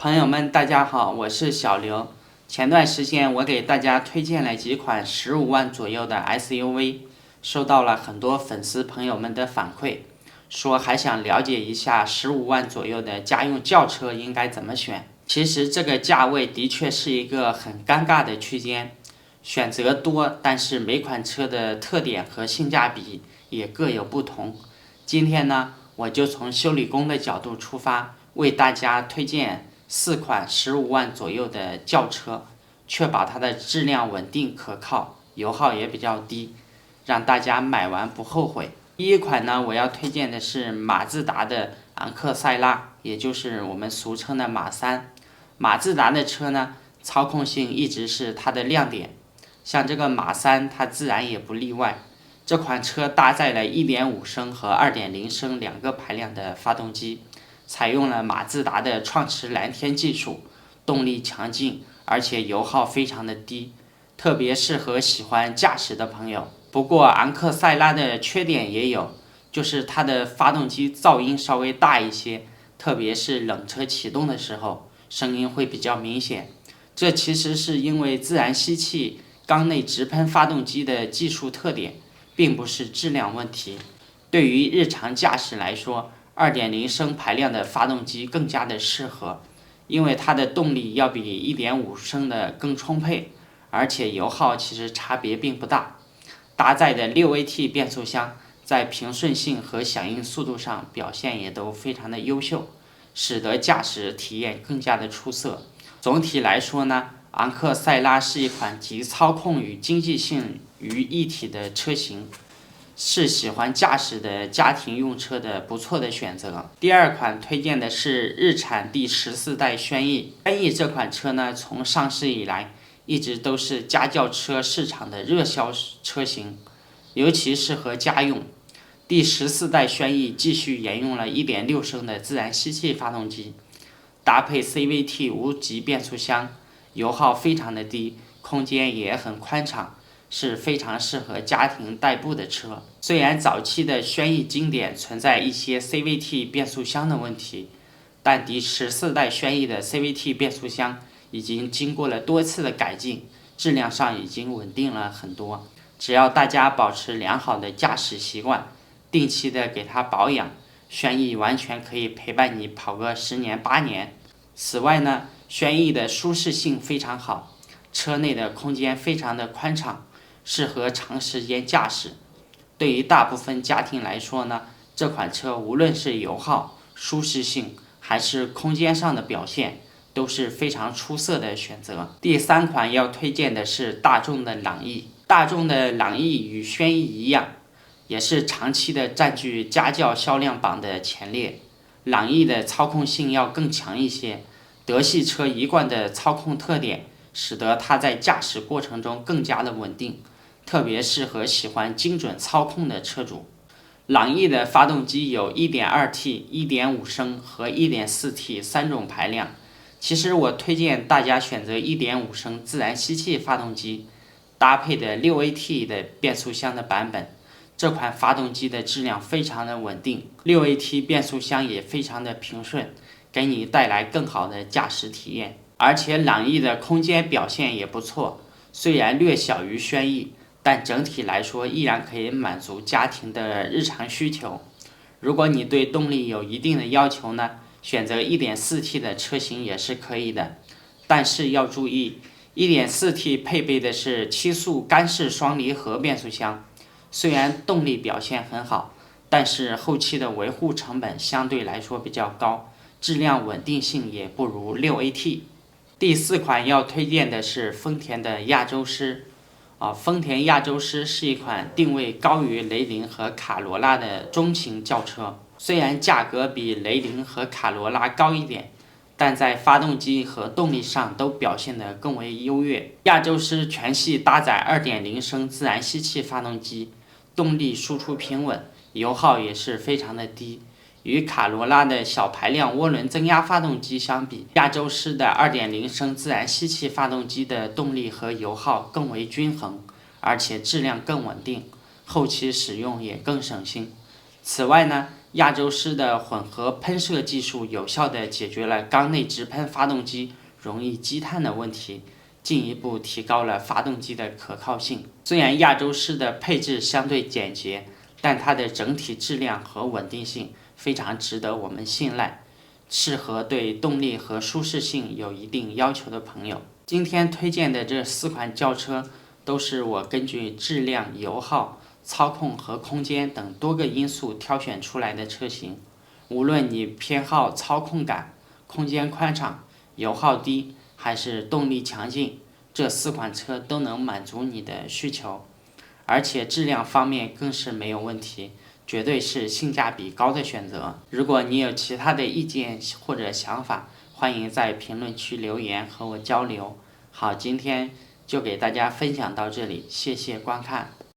朋友们，大家好，我是小刘。前段时间我给大家推荐了几款15万左右的 SUV， 收到了很多粉丝朋友们的反馈，说还想了解一下15万左右的家用轿车应该怎么选。其实这个价位的确是一个很尴尬的区间，选择多，但是每款车的特点和性价比也各有不同。今天呢，我就从修理工的角度出发，为大家推荐4款15万左右的轿车，确保它的质量稳定可靠，油耗也比较低，让大家买完不后悔。第一款呢，我要推荐的是马自达的昂克赛拉，也就是我们俗称的马3。马自达的车呢，操控性一直是它的亮点，像这个马3，它自然也不例外。这款车搭载了1.5升和2.0升两个排量的发动机，采用了马自达的创驰蓝天技术，动力强劲，而且油耗非常的低，特别适合喜欢驾驶的朋友。不过昂克赛拉的缺点也有，就是它的发动机噪音稍微大一些，特别是冷车启动的时候，声音会比较明显。这其实是因为自然吸气缸内直喷发动机的技术特点，并不是质量问题。对于日常驾驶来说，2.0升排量的发动机更加的适合，因为它的动力要比1.5升的更充沛，而且油耗其实差别并不大。搭载的6AT 变速箱在平顺性和响应速度上表现也都非常的优秀，使得驾驶体验更加的出色。总体来说呢，昂克赛拉是一款集操控与经济性于一体的车型，是喜欢驾驶的家庭用车的不错的选择。第二款推荐的是日产第14代轩逸。轩逸这款车呢，从上市以来一直都是家轿车市场的热销车型，尤其适合家用。第14代轩逸继续沿用了1.6升的自然吸气发动机，搭配 CVT 无级变速箱，油耗非常的低，空间也很宽敞，是非常适合家庭代步的车。虽然早期的轩逸经典存在一些 CVT 变速箱的问题，但第14代轩逸的 CVT 变速箱已经经过了多次的改进，质量上已经稳定了很多。只要大家保持良好的驾驶习惯，定期的给它保养，轩逸完全可以陪伴你跑个10年8年。此外呢，轩逸的舒适性非常好，车内的空间非常的宽敞，适合长时间驾驶。对于大部分家庭来说呢，这款车无论是油耗、舒适性还是空间上的表现，都是非常出色的选择。第三款要推荐的是大众的朗逸。大众的朗逸与轩逸一样，也是长期的占据家轿销量榜的前列。朗逸的操控性要更强一些，德系车一贯的操控特点，使得它在驾驶过程中更加的稳定，特别适合喜欢精准操控的车主。朗逸的发动机有 1.2T、1.5升和 1.4T 3种排量。其实我推荐大家选择 1.5升自然吸气发动机，搭配的 6AT 的变速箱的版本。这款发动机的质量非常的稳定， 6AT 变速箱也非常的平顺，给你带来更好的驾驶体验。而且朗逸的空间表现也不错，虽然略小于轩逸，但整体来说依然可以满足家庭的日常需求。如果你对动力有一定的要求呢，选择 1.4T 的车型也是可以的，但是要注意 1.4T 配备的是7速干式双离合变速箱，虽然动力表现很好，但是后期的维护成本相对来说比较高，质量稳定性也不如 6AT。 第四款要推荐的是丰田的亚洲狮。丰田亚洲狮是一款定位高于雷凌和卡罗拉的中型轿车，虽然价格比雷凌和卡罗拉高一点，但在发动机和动力上都表现得更为优越。亚洲狮全系搭载 2.0升自然吸气发动机，动力输出平稳，油耗也是非常的低。与卡罗拉的小排量涡轮增压发动机相比，亚洲狮的 2.0升自然吸气发动机的动力和油耗更为均衡，而且质量更稳定，后期使用也更省心。此外呢，亚洲狮的混合喷射技术有效地解决了缸内直喷发动机容易积碳的问题，进一步提高了发动机的可靠性。虽然亚洲狮的配置相对简洁，但它的整体质量和稳定性非常值得我们信赖，适合对动力和舒适性有一定要求的朋友。今天推荐的这4款轿车都是我根据质量、油耗、操控和空间等多个因素挑选出来的车型。无论你偏好操控感、空间宽敞、油耗低还是动力强劲，这4款车都能满足你的需求，而且质量方面更是没有问题，绝对是性价比高的选择。如果你有其他的意见或者想法，欢迎在评论区留言和我交流。好，今天就给大家分享到这里，谢谢观看。